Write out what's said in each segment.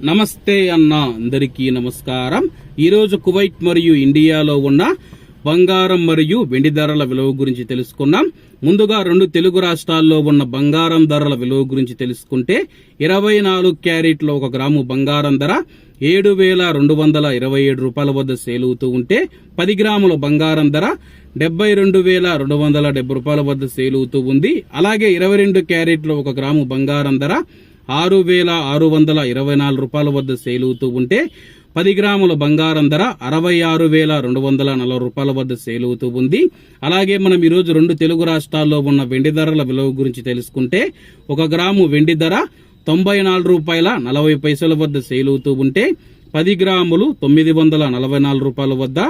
నమస్తే అన్న అందరికీ నమస్కారం. ఈరోజు కువైట్ మరియు ఇండియాలో ఉన్న బంగారం మరియు వెండి ధరల విలువ గురించి తెలుసుకున్నాం. ముందుగా రెండు తెలుగు రాష్ట్రాల్లో ఉన్న బంగారం ధరల విలువ గురించి తెలుసుకుంటే 24 క్యారెట్ల 1 గ్రాము బంగారం ధర 7,227 రూపాయల వద్ద సేల్ అవుతూ ఉంటే 10 గ్రాముల బంగారం ధర 72,270 రూపాయల వద్ద సేల్ అవుతూ ఉంది. అలాగే 22 క్యారెట్ల 1 గ్రాము బంగారం ధర 6,624 రూపాయల వద్ద సేల్ అవుతూ ఉంటే 10 గ్రాముల బంగారం ధర 66,240 రూపాయల వద్ద సేల్ అవుతూ ఉంది. అలాగే మనం ఈరోజు రెండు తెలుగు రాష్ట్రాల్లో ఉన్న వెండి ధరల విలువ గురించి తెలుసుకుంటే 1 గ్రాము వెండి ధర 94 రూపాయల 40 పైసల వద్ద సేల్ అవుతూ ఉంటే 10 గ్రాములు 944 రూపాయల వద్ద,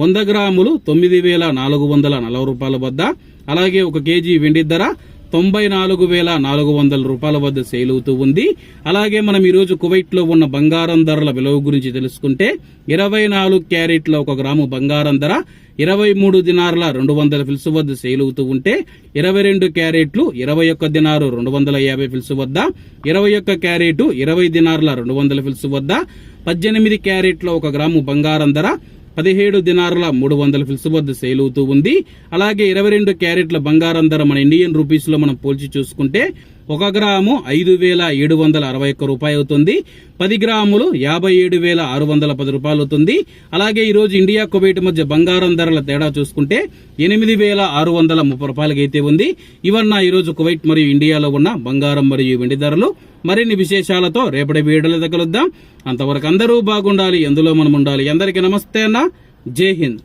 100 గ్రాములు 9,440 రూపాయల వద్ద, అలాగే 1 కేజీ వెండి ధర 94,400 రూపాయల వద్ద సేల్ అవుతూ ఉంది. అలాగే మనం ఈరోజు కువైట్ లో ఉన్న బంగారం ధరల విలువ గురించి తెలుసుకుంటే 24 క్యారెట్ల 1 గ్రాము బంగారం ధర 23 దినార్ల 200 ఫిల్స్ వద్ద సేల్ అవుతూ ఉంటే 22 క్యారెట్లు 21 దినారు 250 ఫిల్స్ వద్ద, 21 క్యారెట్ 20 దినార్ల 200 ఫిల్స్ వద్ద, 18 క్యారెట్ల 1 గ్రాము బంగారం ధర 17 దినార్ల 300 ఫిల్స్ వద్ద సేల్ అవుతూ ఉంది. అలాగే 22 క్యారెట్ల బంగారం ధర మన ఇండియన్ రూపీస్ లో మనం పోల్చి చూసుకుంటే 1 గ్రాము 5,761 రూపాయలు అవుతుంది. 10 గ్రాములు 57,610 రూపాయలు అవుతుంది. అలాగే ఈ రోజు ఇండియా కువైట్ మధ్య బంగారం ధరల తేడా చూసుకుంటే 8,630 రూపాయలకి అయితే ఉంది. ఇవన్న ఈ రోజు కువైట్ మరియు ఇండియాలో ఉన్న బంగారం మరియు వెండి ధరలు. మరిన్ని విశేషాలతో రేపటి వీడియోలో కలుద్దాం. అంతవరకు అందరూ బాగుండాలి, ఎందులో మనం ఉండాలి. అందరికీ నమస్తే అన్న, జై హింద్.